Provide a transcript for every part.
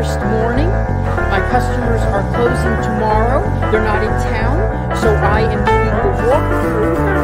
first morning. My customers are closing tomorrow. They're not in town, so I am doing the walkthrough.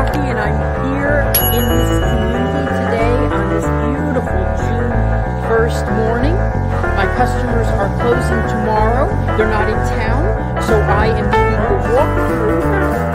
And I'm here in this community today on this beautiful June 1st morning. My customers are closing tomorrow. They're not in town, so I am doing the walkthrough.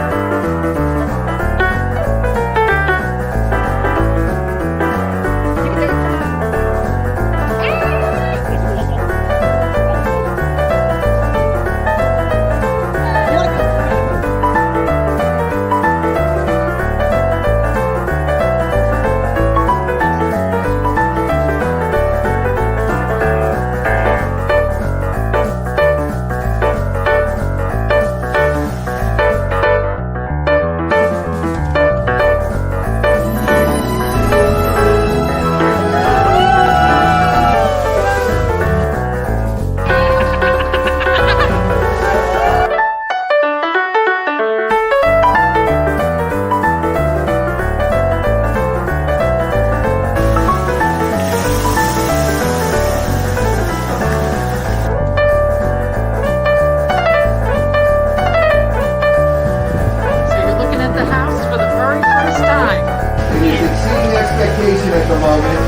At the moment.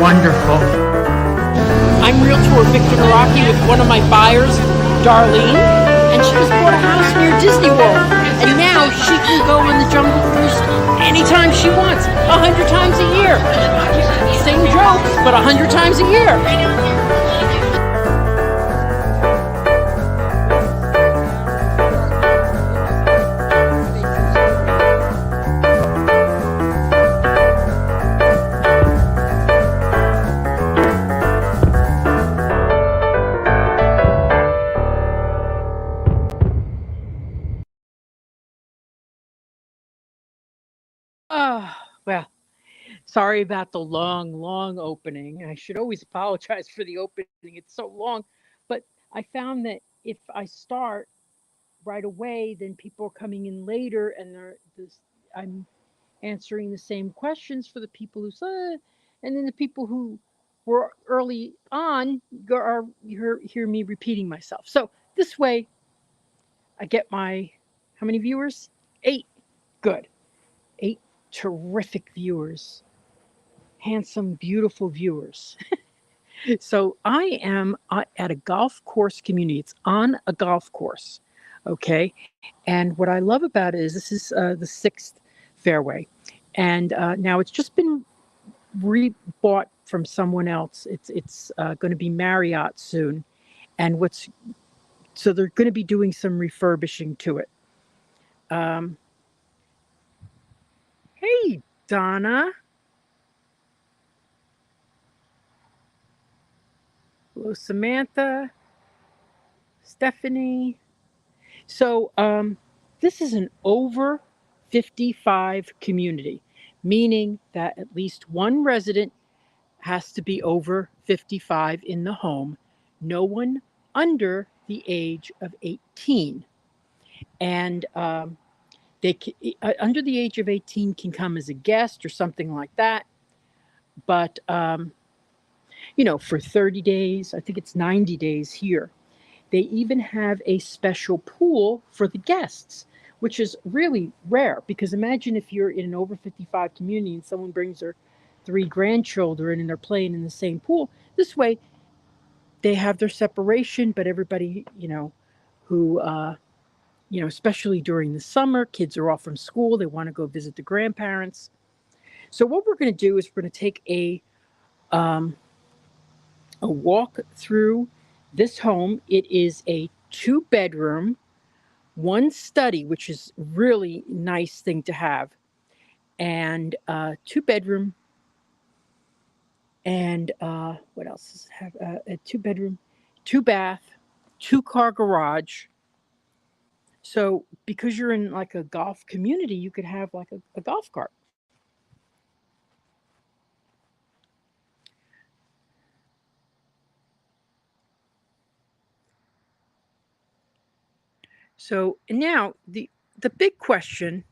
Wonderful. I'm Realtor Victor Naraki with one of my buyers, Darlene, and she just bought a house near Disney World, and now she can go on the Jungle Cruise anytime she wants, 100 times a year. Same jokes, but 100 times a year. Well, sorry about the long opening. I should always apologize for the opening. It's so long. But I found that if I start right away, then people are coming in later and I'm answering the same questions for the people who said, and then the people who were early on hear me repeating myself. So this way I get how many viewers? 8. Good. 8 terrific viewers. Handsome, beautiful viewers. So I am at a golf course community. It's on a golf course. Okay. And what I love about it is this is the 6th fairway. And now it's just been rebought from someone else. It's going to be Marriott soon. And so they're going to be doing some refurbishing to it. Hey, Donna. Hello, Samantha, Stephanie. So this is an over 55 community, meaning that at least one resident has to be over 55 in the home. No one under the age of 18. And under the age of 18 can come as a guest or something like that. But, for 30 days, I think it's 90 days here. They even have a special pool for the guests, which is really rare because imagine if you're in an over 55 community and someone brings their 3 grandchildren and they're playing in the same pool. This way, they have their separation, but everybody, who, especially during the summer, kids are off from school, they want to go visit the grandparents. So what we're going to do is we're going to take a walk through this home. It is a 2-bedroom, 1 study, which is really nice thing to have, and 2-bedroom. And what else does it have? A 2-bedroom, 2-bath, 2-car garage. So because you're in like a golf community, you could have like a golf cart. So now the big question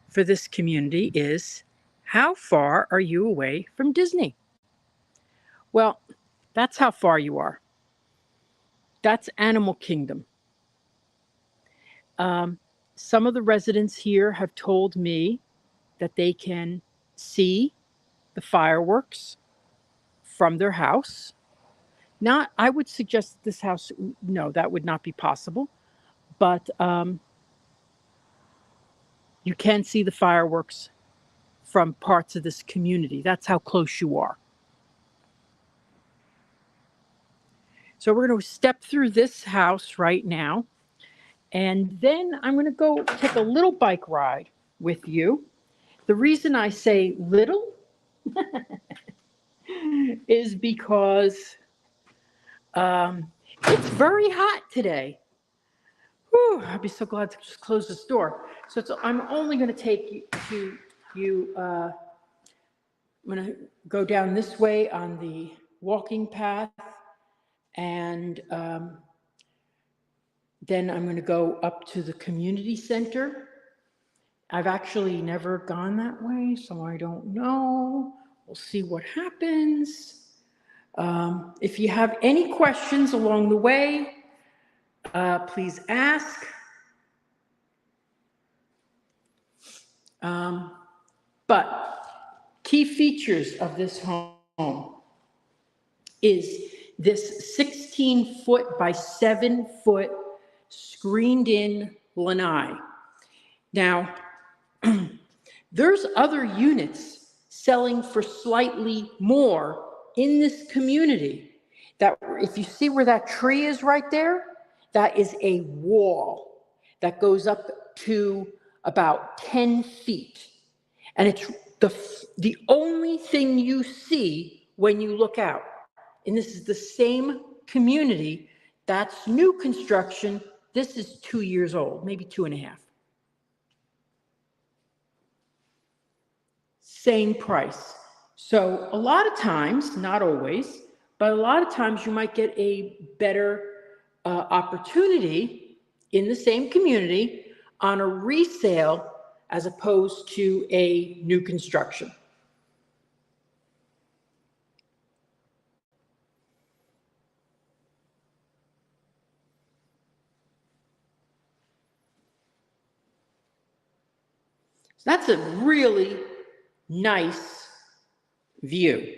for this community is, how far are you away from Disney? Well, that's how far you are. That's Animal Kingdom. Some of the residents here have told me that they can see the fireworks from their house. I would suggest this house, no, that would not be possible. But you can see the fireworks from parts of this community. That's how close you are. So we're going to step through this house right now. And then I'm going to go take a little bike ride with you. The reason I say little is because it's very hot today. Whew, I'd be so glad to just close this door. So I'm only going to take you. I'm going to go down this way on the walking path, and then I'm going to go up to the community center. I've actually never gone that way, so I don't know. We'll see what happens. If you have any questions along the way, please ask. But key features of this home is this 16-foot by 7-foot screened-in lanai. Now, there's other units selling for slightly more in this community. That if you see where that tree is right there, that is a wall that goes up to about 10 feet. And it's the only thing you see when you look out. And this is the same community. That's new construction. This is 2 years old, maybe 2.5. Same price. So a lot of times, not always, but a lot of times you might get a better opportunity in the same community on a resale as opposed to a new construction. So that's a really nice view.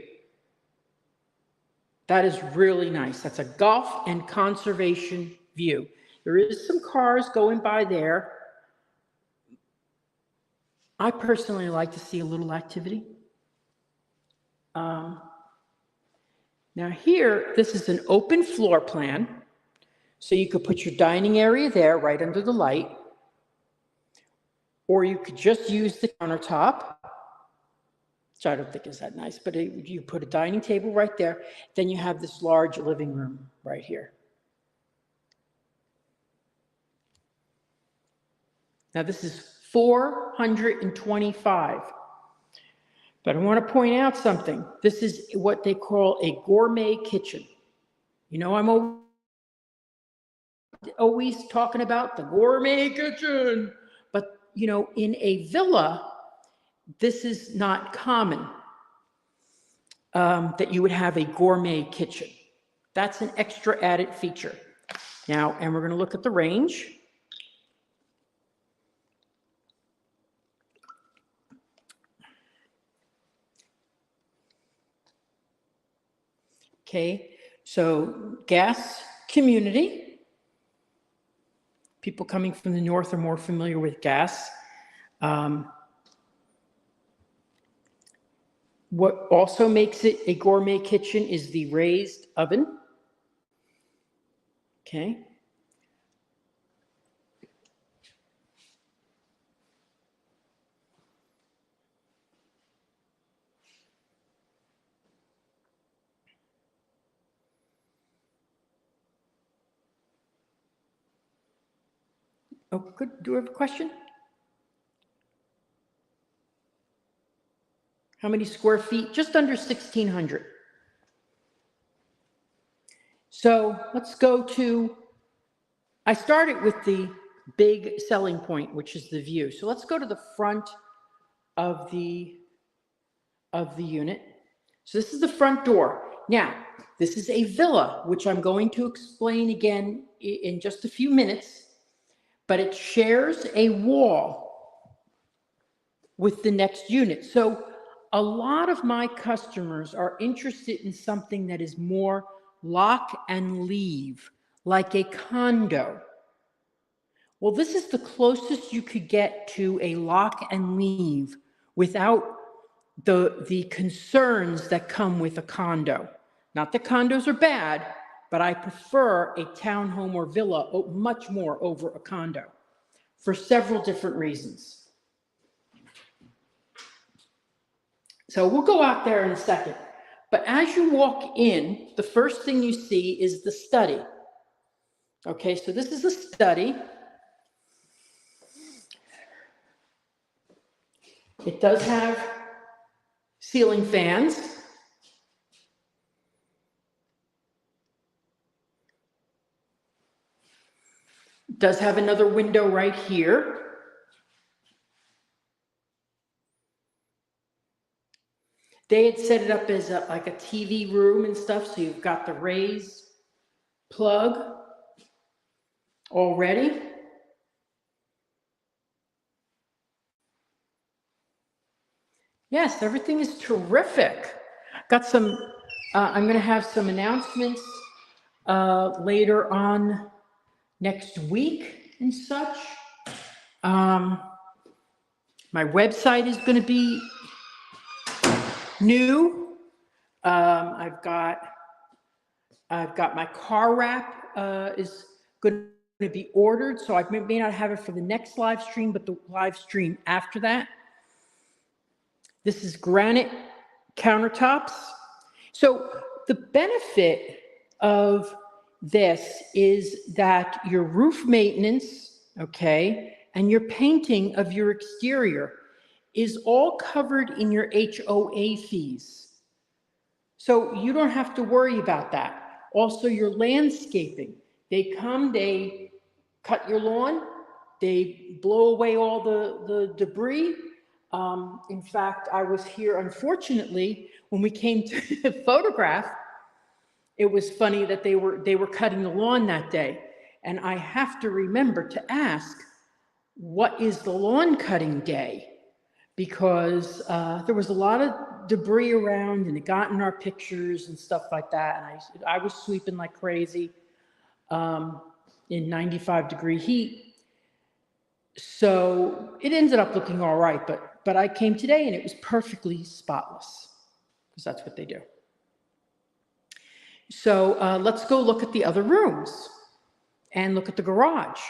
That is really nice. That's a golf and conservation view. There is some cars going by there. I personally like to see a little activity. Now here, this is an open floor plan. So you could put your dining area there right under the light. Or you could just use the countertop, which I don't think is that nice, but you put a dining table right there. Then you have this large living room right here. Now this is $425. But I want to point out something. This is what they call a gourmet kitchen. I'm always talking about the gourmet kitchen, but you know, in a villa, this is not common, that you would have a gourmet kitchen. That's an extra added feature. Now, and we're going to look at the range. Okay, so gas community. People coming from the north are more familiar with gas. What also makes it a gourmet kitchen is the raised oven. Okay. Oh, good. Do we have a question? How many square feet? Just under 1,600. So let's go to, I started with the big selling point, which is the view. So let's go to the front of the unit. So this is the front door. Now, this is a villa, which I'm going to explain again in just a few minutes, but it shares a wall with the next unit. So a lot of my customers are interested in something that is more lock and leave, like a condo. Well, this is the closest you could get to a lock and leave without the concerns that come with a condo. Not that condos are bad, but I prefer a townhome or villa much more over a condo for several different reasons. So we'll go out there in a second. But as you walk in, the first thing you see is the study. Okay, so this is a study. It does have ceiling fans. It does have another window right here. They had set it up as like a TV room and stuff, so you've got the raised plug already. Yes, everything is terrific. Got some, I'm going to have some announcements later on next week and such. My website is going to be new. I've got my car wrap is going to be ordered, so I may not have it for the next live stream, but the live stream after that. This is granite countertops. So the benefit of this is that your roof maintenance, okay, and your painting of your exterior is all covered in your HOA fees. So you don't have to worry about that. Also, your landscaping. They come, they cut your lawn, they blow away all the debris. In fact, I was here, unfortunately, when we came to photograph. It was funny that they were cutting the lawn that day. And I have to remember to ask, what is the lawn cutting day? Because there was a lot of debris around and it got in our pictures and stuff like that. And I was sweeping like crazy in 95-degree heat. So it ended up looking all right, but I came today and it was perfectly spotless, because that's what they do. So let's go look at the other rooms and look at the garage,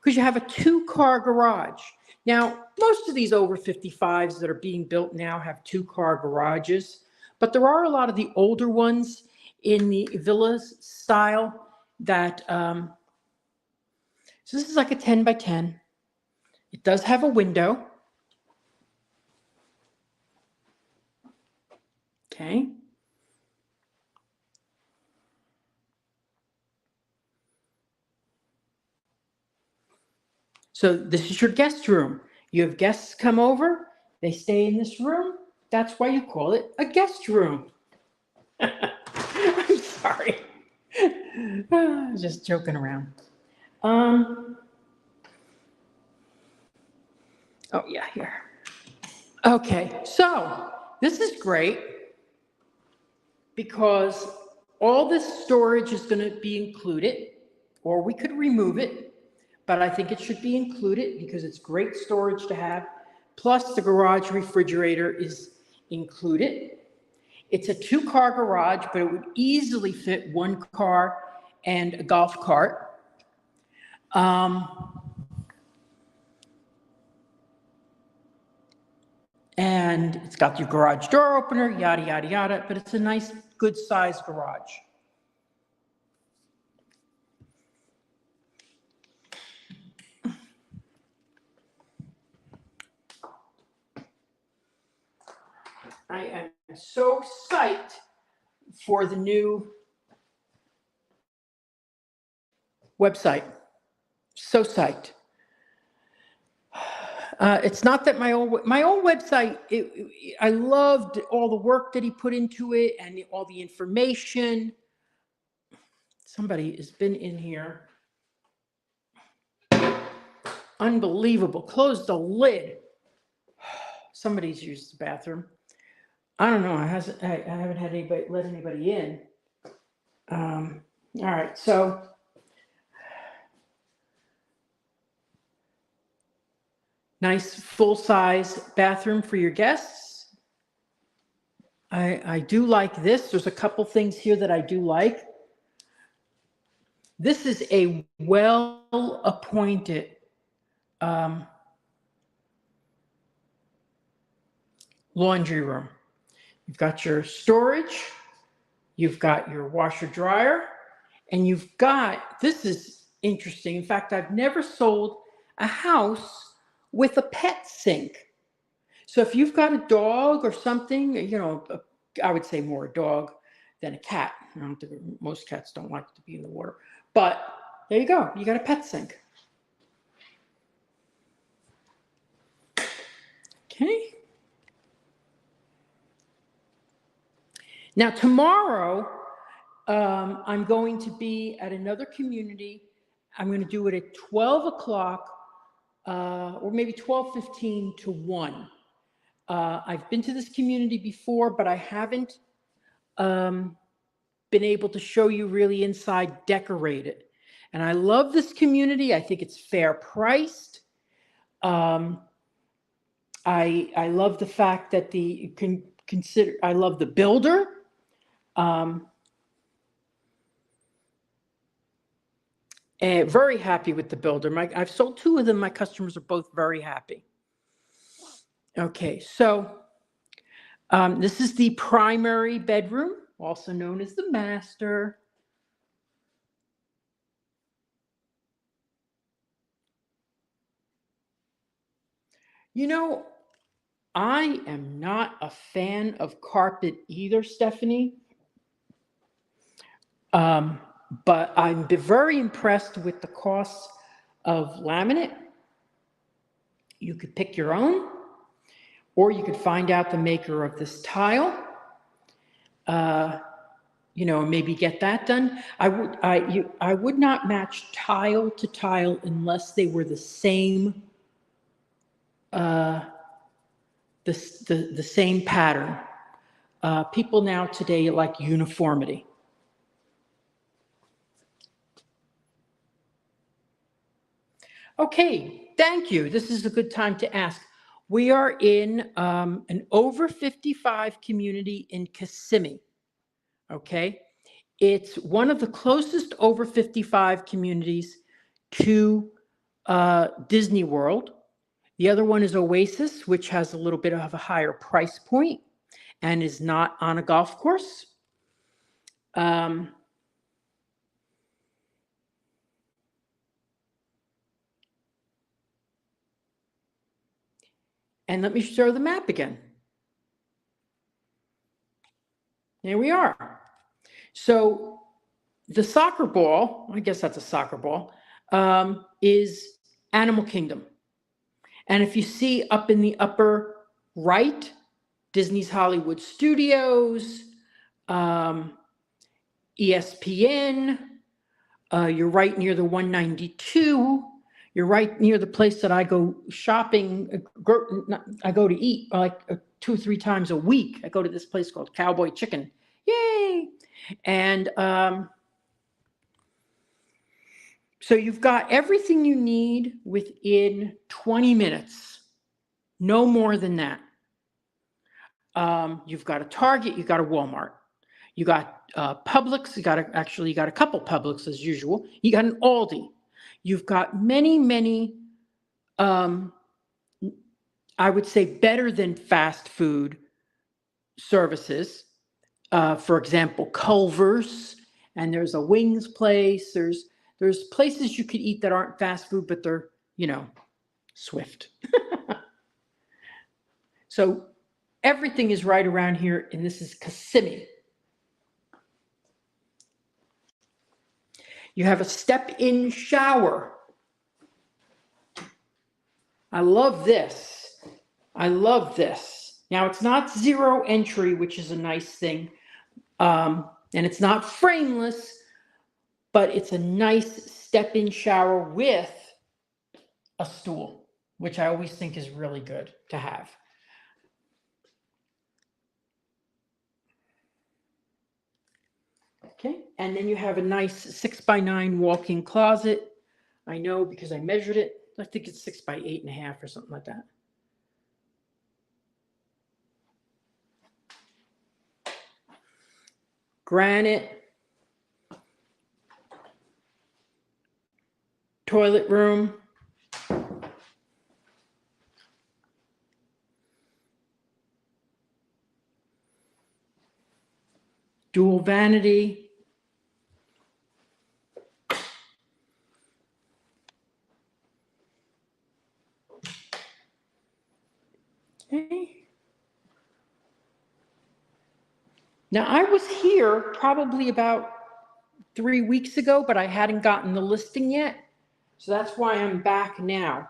because you have a 2-car garage. Now, most of these over 55s that are being built now have 2-car garages, but there are a lot of the older ones in the villas style that, so this is like a 10 by 10. It does have a window. Okay. So this is your guest room. You have guests come over, they stay in this room. That's why you call it a guest room. I'm sorry. Just joking around. Oh yeah, here. Okay, so this is great because all this storage is going to be included, or we could remove it, but I think it should be included because it's great storage to have. Plus the garage refrigerator is included. It's a 2-car garage, but it would easily fit 1 car and a golf cart. And it's got your garage door opener, yada, yada, yada, but it's a nice, good sized garage. I am so psyched for the new website. So psyched. It's not that my old website, I loved all the work that he put into it and all the information. Somebody has been in here. Unbelievable. Close the lid. Somebody's used the bathroom. I don't know. I haven't had anybody let anybody in. All right. So nice full-size bathroom for your guests. I do like this. There's a couple things here that I do like. This is a well-appointed laundry room. You've got your storage, you've got your washer dryer, and you've got, this is interesting. In fact, I've never sold a house with a pet sink. So if you've got a dog or something, you know, I would say more a dog than a cat. Most cats don't like to be in the water. But there you go. You got a pet sink. Okay. Now tomorrow, I'm going to be at another community. I'm going to do it at 12 o'clock or maybe 12:15 to 1. I've been to this community before, but I haven't been able to show you really inside decorated. And I love this community. I think it's fair priced. I love the fact that I love the builder. Very happy with the builder. I've sold 2 of them. My customers are both very happy. Okay, so this is the primary bedroom, also known as the master. You know, I am not a fan of carpet either, Stephanie. But I'm very impressed with the costs of laminate. You could pick your own, or you could find out the maker of this tile. You know, maybe get that done. I would not match tile to tile unless they were the same, the same pattern. People now today like uniformity. Okay, thank you. This is a good time to ask. We are in an over 55 community in Kissimmee. Okay, it's one of the closest over 55 communities to Disney World. The other one is Oasis, which has a little bit of a higher price point and is not on a golf course. And let me show the map again. There we are. So the soccer ball, I guess that's a soccer ball, is Animal Kingdom. And if you see up in the upper right, Disney's Hollywood Studios, ESPN, you're right near the 192. You're right near the place that I go shopping. I go to eat like 2 or 3 times a week. I go to this place called Cowboy Chicken. Yay! And so you've got everything you need within 20 minutes. No more than that. You've got a Target, you've got a Walmart. You got Publix, you got a couple Publix as usual. You got an Aldi. You've got many, I would say better than fast food services. For example, Culver's, and there's a wings place. There's places you could eat that aren't fast food, but they're, Swift. So everything is right around here, and this is Kissimmee. You have a step-in shower. I love this. Now, it's not zero entry, which is a nice thing. And it's not frameless, but it's a nice step-in shower with a stool, which I always think is really good to have. Okay, and then you have a nice 6x9 walk-in closet. I know because I measured it. I think it's 6 by 8.5 or something like that. Granite. Toilet room. Dual vanity. Okay. Now, I was here probably about 3 weeks ago, but I hadn't gotten the listing yet. So that's why I'm back now.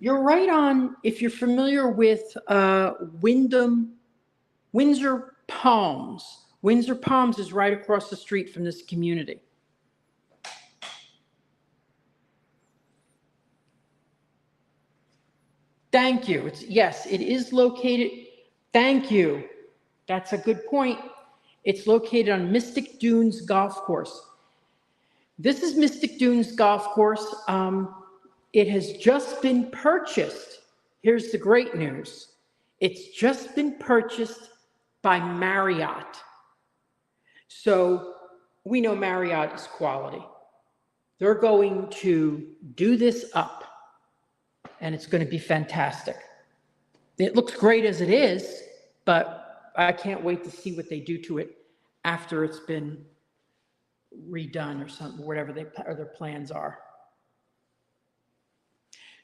You're right on, if you're familiar with Windsor Palms. Windsor Palms is right across the street from this community. Thank you. Yes, it is located. Thank you. That's a good point. It's located on Mystic Dunes Golf Course. This is Mystic Dunes Golf Course. It has just been purchased. Here's the great news. It's just been purchased by Marriott. So we know Marriott is quality. They're going to do this up, and it's going to be fantastic. It looks great as it is, but I can't wait to see what they do to it after it's been redone or something, whatever their plans are.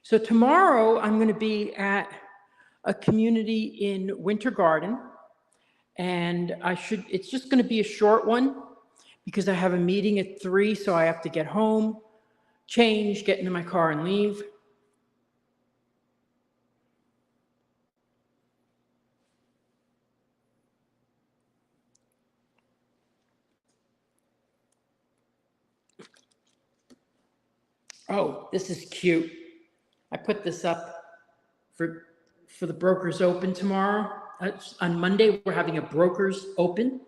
So tomorrow I'm going to be at a community in Winter Garden, and it's just going to be a short one because I have a meeting at 3, so I have to get home, change, get into my car and leave. Oh, this is cute. I put this up for the Brokers Open tomorrow. On Monday, we're having a Brokers Open.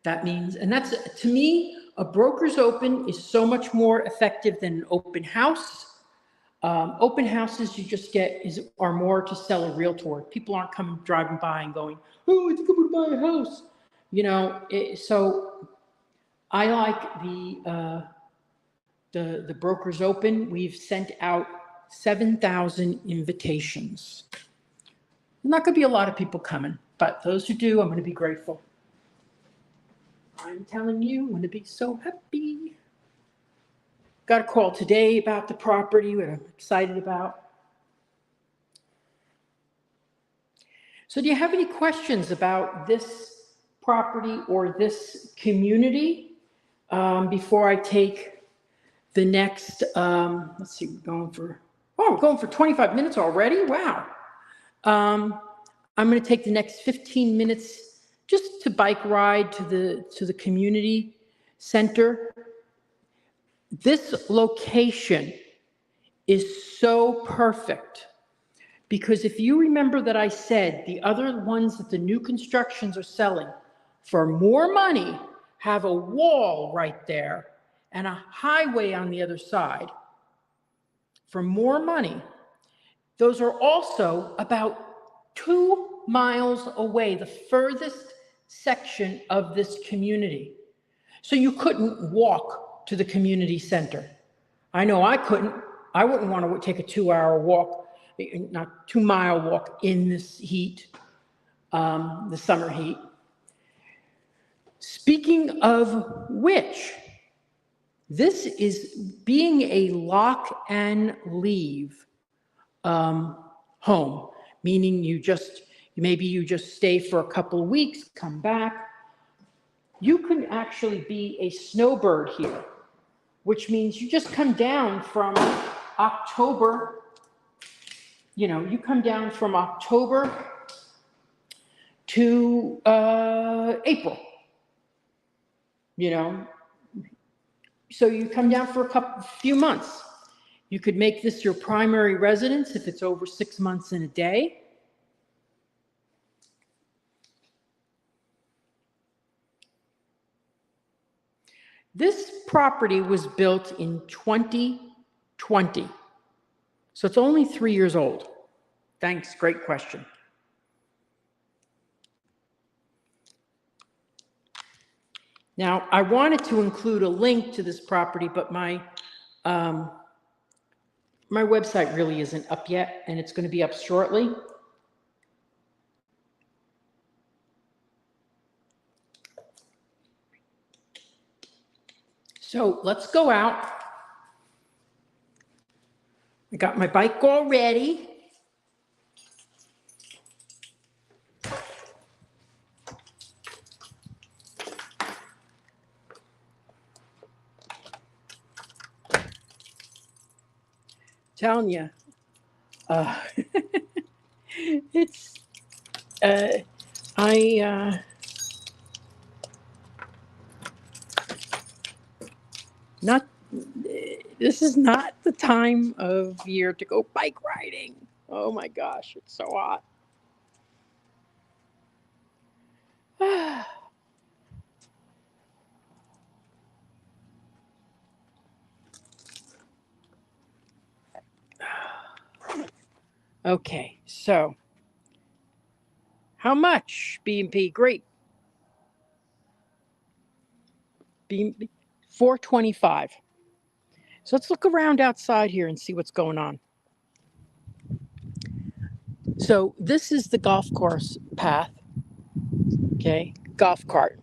That means, and that's, to me, a Brokers Open is so much more effective than an open house. Open houses you just get are more to sell a realtor. People aren't driving by and going, oh, I think I'm going to buy a house. So I like the Brokers Open. We've sent out 7,000 invitations. Not going to be a lot of people coming, but those who do, I'm going to be grateful. I'm telling you, I'm going to be so happy. Got a call today about the property, what I'm excited about. So do you have any questions about this property or this community before I take the next, let's see, we're going for 25 minutes already? Wow. I'm going to take the next 15 minutes just to bike ride to the community center. This location is so perfect because if you remember that I said the other ones that the new constructions are selling for more money have a wall right there and a highway on the other side for more money. Those are also about 2 miles away, the furthest section of this community. So you couldn't walk to the community center. I know I couldn't. I wouldn't want to take a 2-hour walk, not 2-mile walk in this heat, the summer heat. Speaking of which, this is being a lock and leave home, meaning maybe you just stay for a couple of weeks, come back. You can actually be a snowbird here, which means you just come down from October, you come down from October to April, so you come down for a few months. You could make this your primary residence if it's over 6 months and a day. This property was built in 2020, so it's only 3 years old. Thanks, great question. Now, I wanted to include a link to this property, but my website really isn't up yet, and it's going to be up shortly. So let's go out. I got my bike all ready. Telling you, it's, this is not the time of year to go bike riding. Oh my gosh, it's so hot. Okay, so how much B&P? Great. B&P, $425. So let's look around outside here and see what's going on. So this is the golf course path. Okay, golf cart.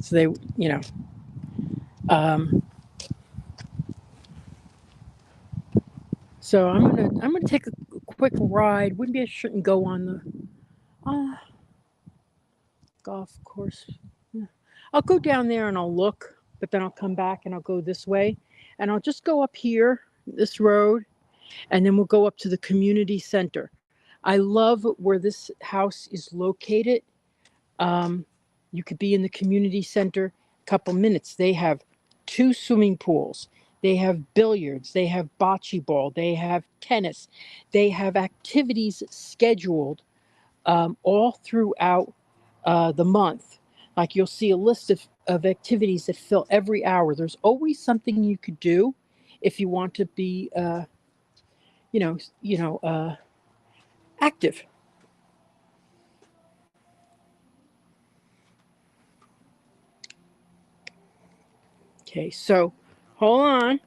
So they, so I'm gonna take a quick ride. Maybe I shouldn't go on the golf course. I'll go down there and I'll look, but then I'll come back and I'll go this way, and I'll just go up here this road, and then we'll go up to the community center. I love where this house is located. You could be in the community center a couple minutes. They have 2 swimming pools. They have billiards. They have bocce ball. They have tennis. They have activities scheduled all throughout the month. Like you'll see a list of activities that fill every hour. There's always something you could do if you want to be, active. Okay, so hold on.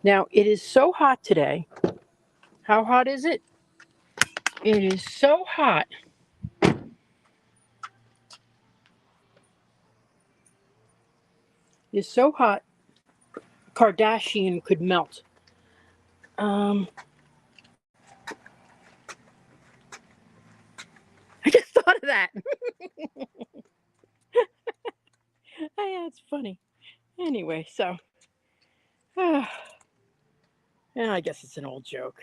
Now, it is so hot today. How hot is it? It is so hot. It's so hot, Kardashian could melt. I just thought of that. Yeah, it's funny. Anyway, so, and I guess it's an old joke.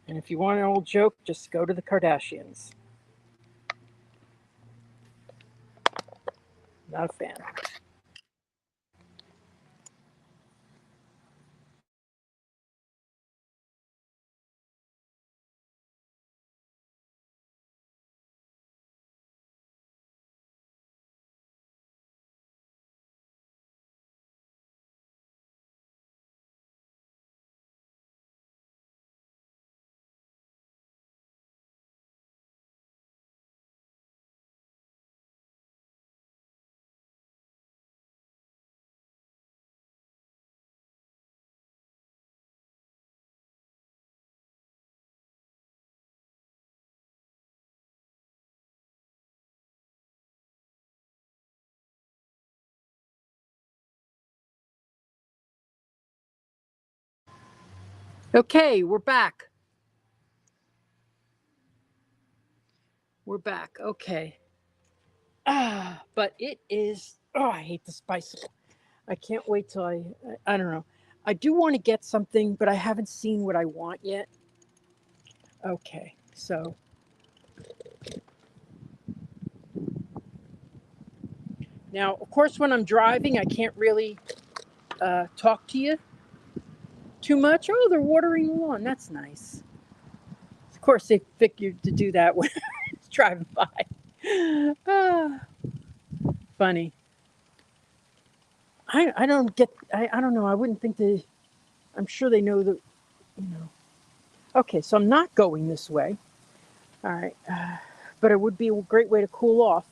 And if you want an old joke, just go to the Kardashians. Not a fan. Okay, we're back. We're back. Okay. But it is. Oh, I hate this bicycle. I can't wait till I don't know. I do want to get something, but I haven't seen what I want yet. Okay, so now, of course, when I'm driving, I can't really talk to you too much. Oh, they're watering the lawn. That's nice. Of course, they figured to do that when I was driving by. Ah, funny. I don't get. I don't know. I wouldn't think they. I'm sure they know that. You know. Okay, so I'm not going this way. All right, but it would be a great way to cool off.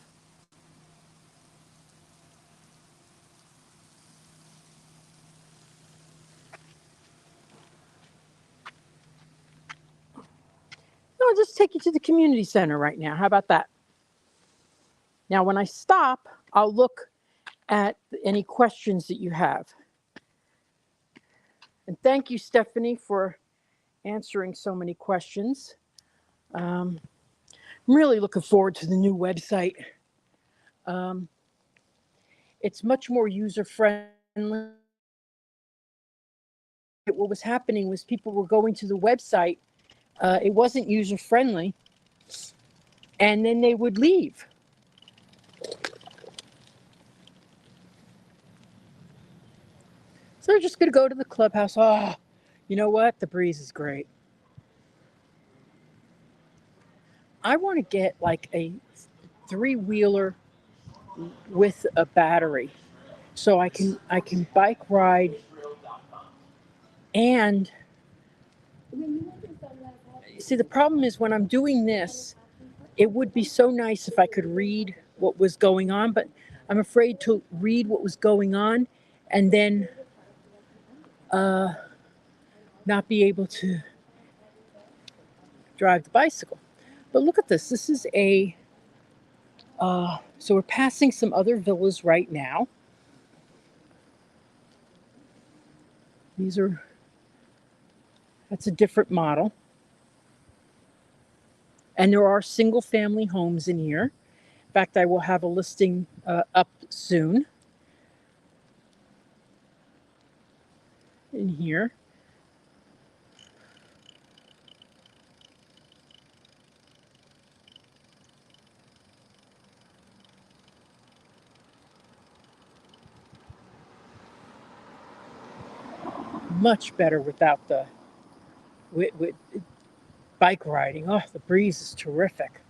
No, I'll just take you to the community center right now. How about that? Now, when I stop, I'll look at any questions that you have. And thank you, Stephanie, for answering so many questions. I'm really looking forward to the new website. Um, it's much more user friendly. What was happening was people were going to the website, it wasn't user friendly, and then they would leave. So they're just going to go to the clubhouse. Oh, you know what? The breeze is great. I want to get like a three-wheeler with a battery so I can bike ride and see the problem is when I'm doing this it would be so nice if I could read what was going on, but I'm afraid to read what was going on and then uh, not be able to drive the bicycle. But look at this. This is so we're passing some other villas right now. That's a different model. And there are single family homes in here. In fact, I will have a listing up soon in here. Much better without the with bike riding. Oh, the breeze is terrific.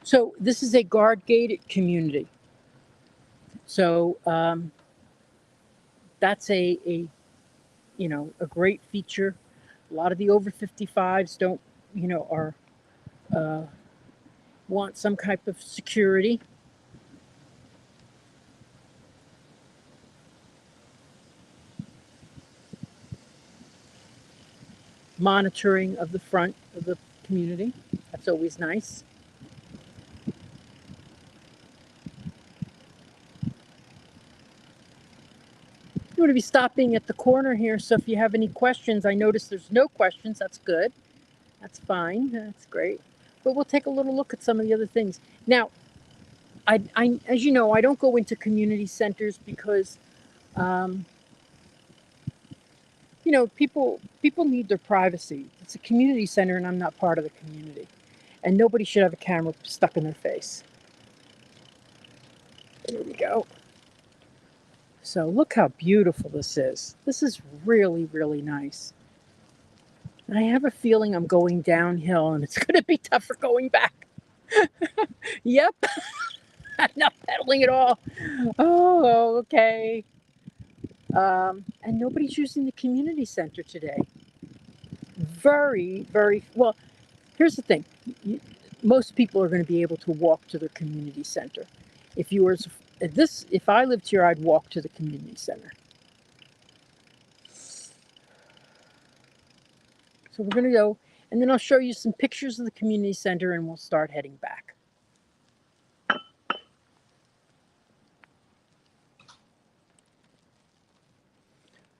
So this is a guard gated community. So that's a great feature. A lot of the over 55s don't are want some type of security. Monitoring of the front of the community. That's always nice. I'm going to be stopping at the corner here, so if you have any questions, I notice there's no questions. That's good. That's fine. That's great. But we'll take a little look at some of the other things. Now, as you know, I don't go into community centers because, um, people need their privacy. It's a community center, and I'm not part of the community. And nobody should have a camera stuck in their face. There we go. So look how beautiful this is. This is really, really nice. And I have a feeling I'm going downhill and it's going to be tougher going back. Yep. I'm not pedaling at all. Oh, okay. And nobody's using the community center today. Very, very well. Here's the thing. Most people are going to be able to walk to their community center. If I lived here, I'd walk to the community center. So we're going to go, and then I'll show you some pictures of the community center, and we'll start heading back.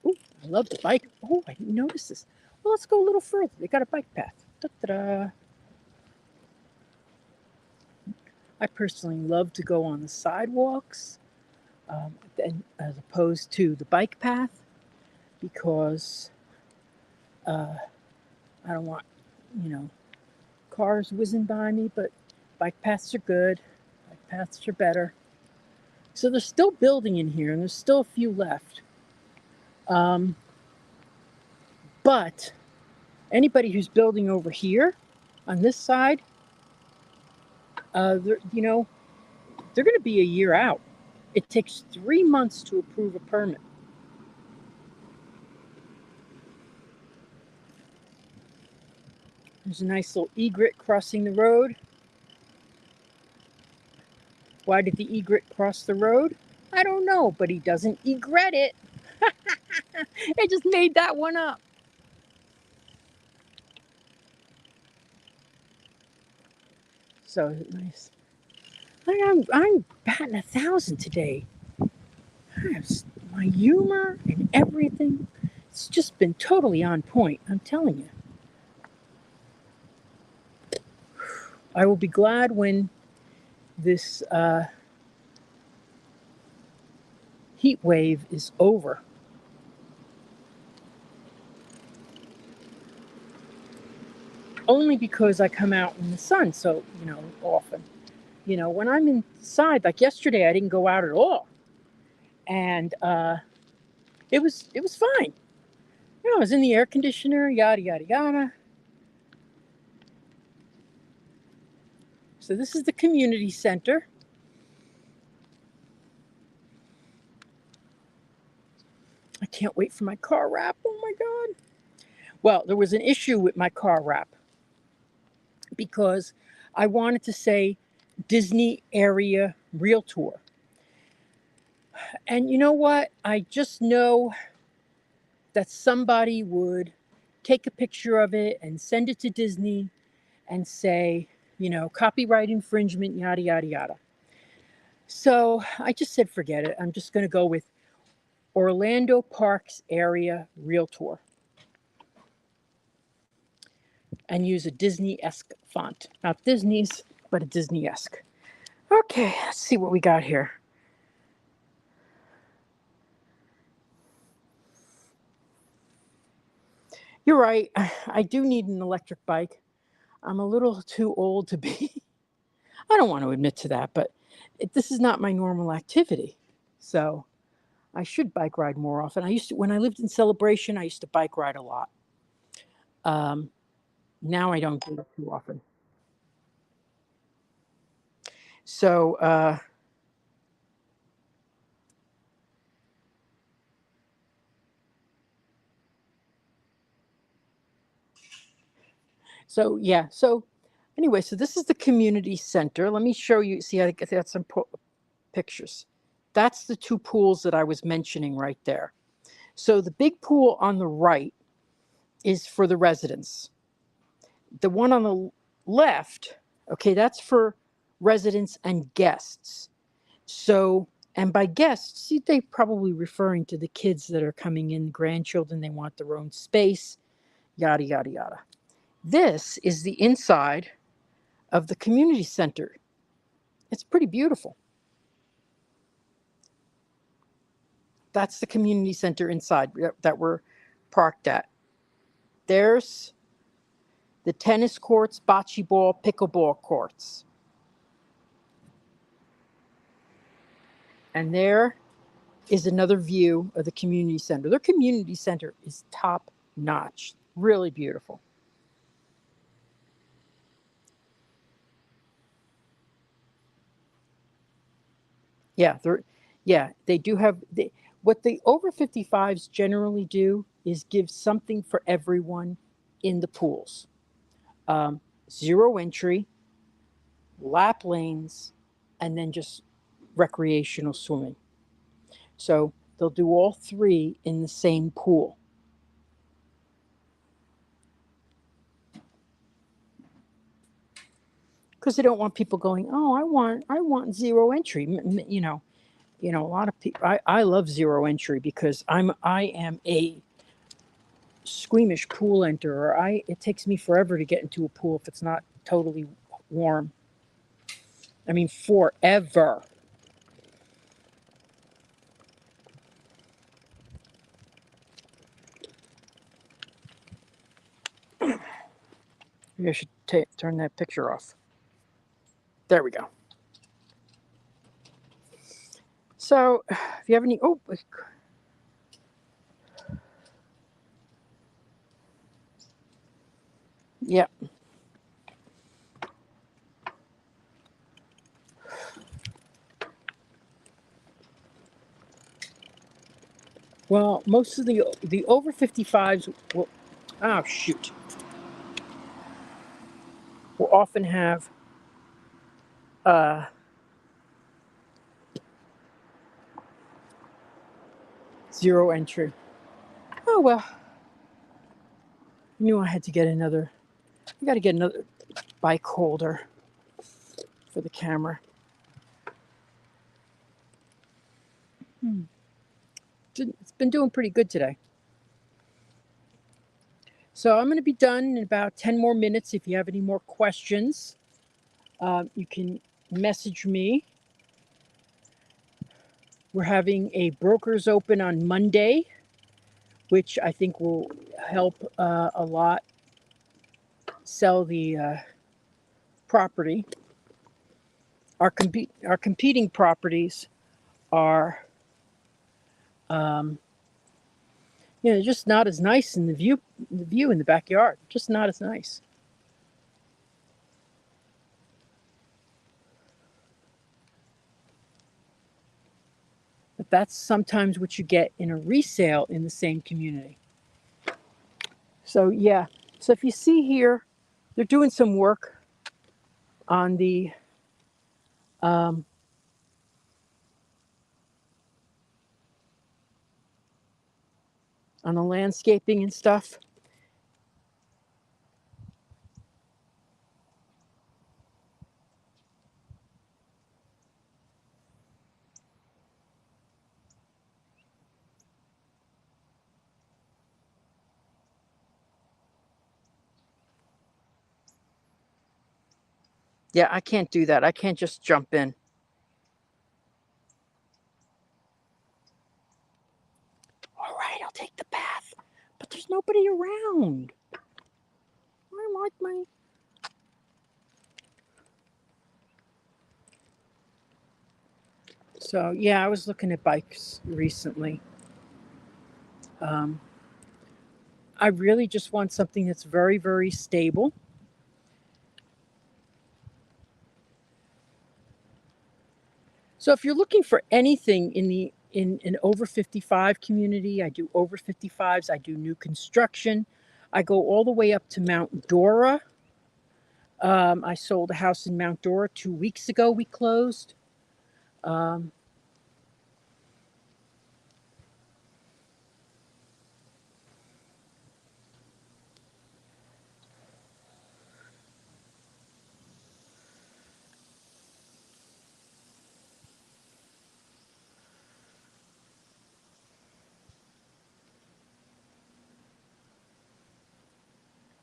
Ooh, I love the bike. Oh, I didn't notice this. Well, let's go a little further. They got a bike path. Da-da-da. I personally love to go on the sidewalks as opposed to the bike path because I don't want, cars whizzing by me, but bike paths are good. Bike paths are better. So they're still building in here, and there's still a few left. But anybody who's building over here on this side, they're going to be a year out. It takes 3 months to approve a permit. There's a nice little egret crossing the road. Why did the egret cross the road? I don't know, but he doesn't egret it. I just made that one up. So nice. I'm batting 1,000 today. My humor and everything, it's just been totally on point, I'm telling you. I will be glad when this heat wave is over. Only because I come out in the sun so, often. When I'm inside, like yesterday, I didn't go out at all. And it was fine. I was in the air conditioner, yada, yada, yada. So this is the community center. I can't wait for my car wrap. Oh my God. Well, there was an issue with my car wrap because I wanted to say Disney Area Realtor. And you know what? I just know that somebody would take a picture of it and send it to Disney and say, copyright infringement, yada, yada, yada. So I just said, forget it. I'm just going to go with Orlando Parks Area Realtor and use a Disney-esque font. Not Disney's, but a Disney-esque. Okay, let's see what we got here. You're right. I do need an electric bike. I'm a little too old to be. I don't want to admit to that, but this is not my normal activity. So I should bike ride more often. When I lived in Celebration, I used to bike ride a lot. Now I don't do it too often. So So yeah, so anyway, so this is the community center. Let me show you. See, I got some pictures. That's the two pools that I was mentioning right there. So the big pool on the right is for the residents. The one on the left, okay, that's for residents and guests. So, and by guests, they probably referring to the kids that are coming in, grandchildren, they want their own space, yada, yada, yada. This is the inside of the community center. It's pretty beautiful. That's the community center inside that we're parked at. There's the tennis courts, bocce ball, pickleball courts. And there is another view of the community center. Their community center is top notch, really beautiful. Yeah, they do have, what the over 55s generally do is give something for everyone in the pools. Zero entry, lap lanes, and then just recreational swimming. So they'll do all three in the same pool. Because they don't want people going, oh, I want zero entry. You know, a lot of people. I love zero entry because I am a squeamish pool enterer. It takes me forever to get into a pool if it's not totally warm. I mean, forever. Maybe I should turn that picture off. There we go. So, if you have any, yeah. Well, most of the over 55s will, oh shoot, will often have zero entry. Oh well, I knew I had to get another. I got to get another bike holder for the camera. It's been doing pretty good today. So I'm going to be done in about 10 more minutes. If you have any more questions, you can message me. We're having a brokers open on Monday, which I think will help a lot sell the property. Our competing properties are, just not as nice in the view in the backyard. Just not as nice. But that's sometimes what you get in a resale in the same community. So yeah, so if you see here, they're doing some work on the on the landscaping and stuff. Yeah, I can't do that. I can't just jump in. All right, I'll take the path. But there's nobody around. I like my... So, yeah, I was looking at bikes recently. I really just want something that's very, very stable. So if you're looking for anything in an over 55 community, I do over 55s, I do new construction. I go all the way up to Mount Dora. I sold a house in Mount Dora 2 weeks ago. We closed. Um,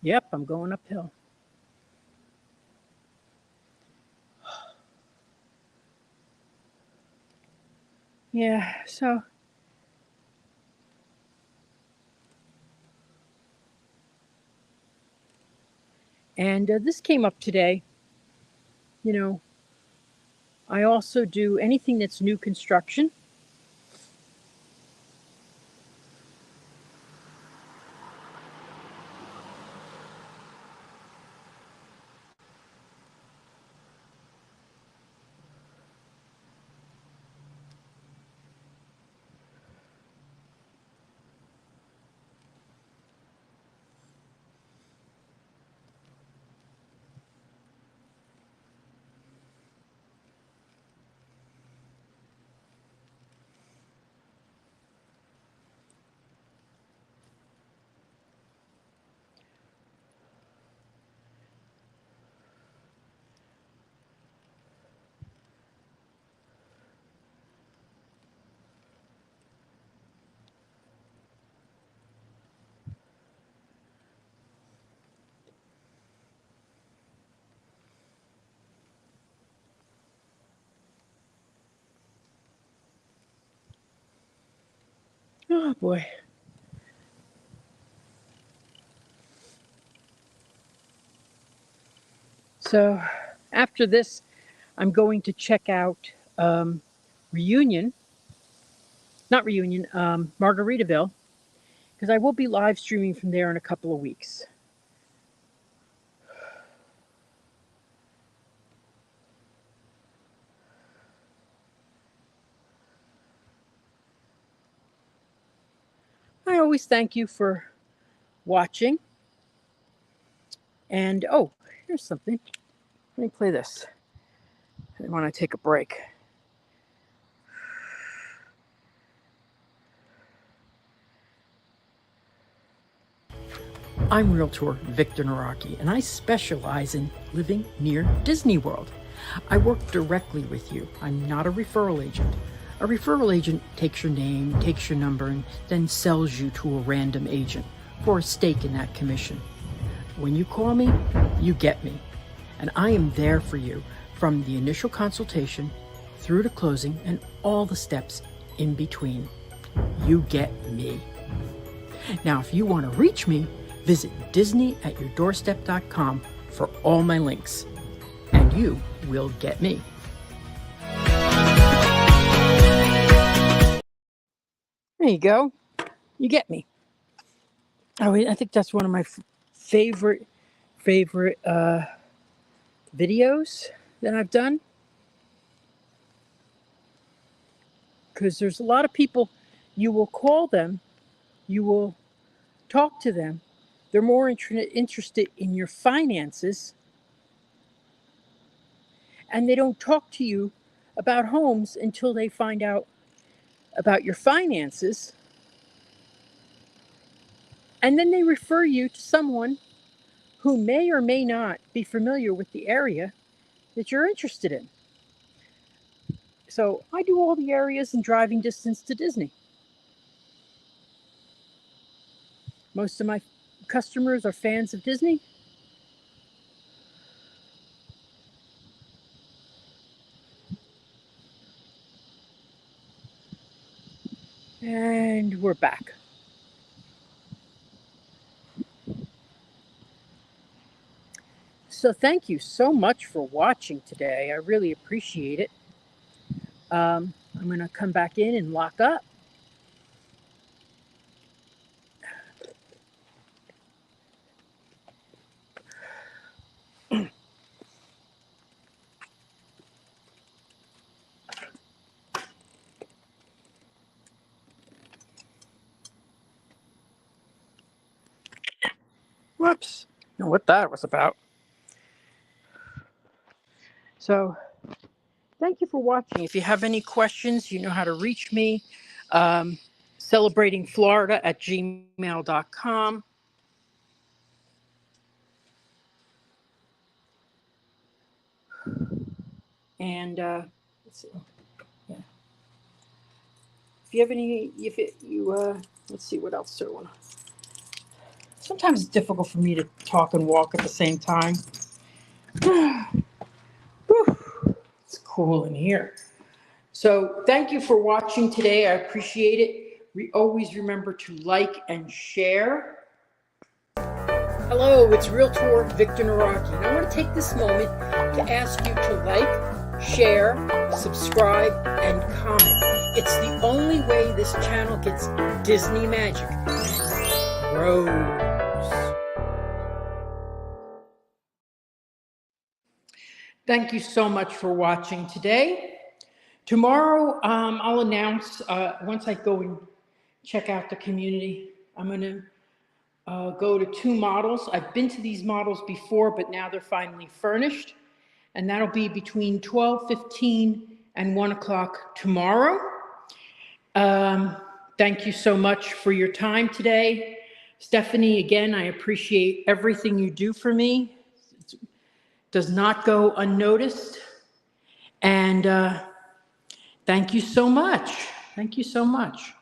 yep, I'm going uphill. Yeah, so and this came up today. You know, I also do anything that's new construction. Oh boy. So after this, I'm going to check out Reunion, not Reunion, Margaritaville, because I will be live streaming from there in a couple of weeks. I always thank you for watching. And oh, here's something. Let me play this. I want to take a break. I'm Realtor Victor Naraki, and I specialize in living near Disney World. I work directly with you. I'm not a referral agent. A referral agent takes your name, takes your number, and then sells you to a random agent for a stake in that commission. When you call me, you get me. And I am there for you from the initial consultation through to closing and all the steps in between. You get me. Now, if you want to reach me, visit disneyatyourdoorstep.com for all my links, and you will get me. There you go. You get me. Oh, I think that's one of my favorite videos that I've done, because there's a lot of people, you will call them, you will talk to them, they're more interested in your finances, and they don't talk to you about homes until they find out about your finances, and then they refer you to someone who may or may not be familiar with the area that you're interested in. So I do all the areas in driving distance to Disney. Most of my customers are fans of Disney. And we're back. So thank you so much for watching today. I really appreciate it. I'm going to come back in and lock up. Whoops. Know what that was about. So thank you for watching. If you have any questions, you know how to reach me. Celebratingflorida@gmail.com. And let's see. Yeah. If you have any, let's see what else do I want to. Sometimes it's difficult for me to talk and walk at the same time. It's cool in here. So thank you for watching today. I appreciate it. Always remember to like and share. Hello, it's Realtor Victor Naraki. And I want to take this moment to ask you to like, share, subscribe, and comment. It's the only way this channel gets Disney magic. Grows. Thank you so much for watching today. Tomorrow, I'll announce, once I go and check out the community, I'm going to go to 2 models. I've been to these models before, but now they're finally furnished. And that'll be between 12:15 and 1 o'clock tomorrow. Thank you so much for your time today. Stephanie, again, I appreciate everything you do for me. It does not go unnoticed. And thank you so much. Thank you so much.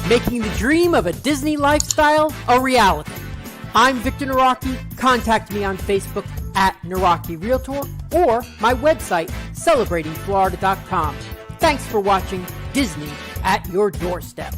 Making the dream of a Disney lifestyle a reality. I'm Victor Naraki. Contact me on Facebook @Naraki Realtor or my website, celebratingflorida.com. Thanks for watching Disney at your doorstep.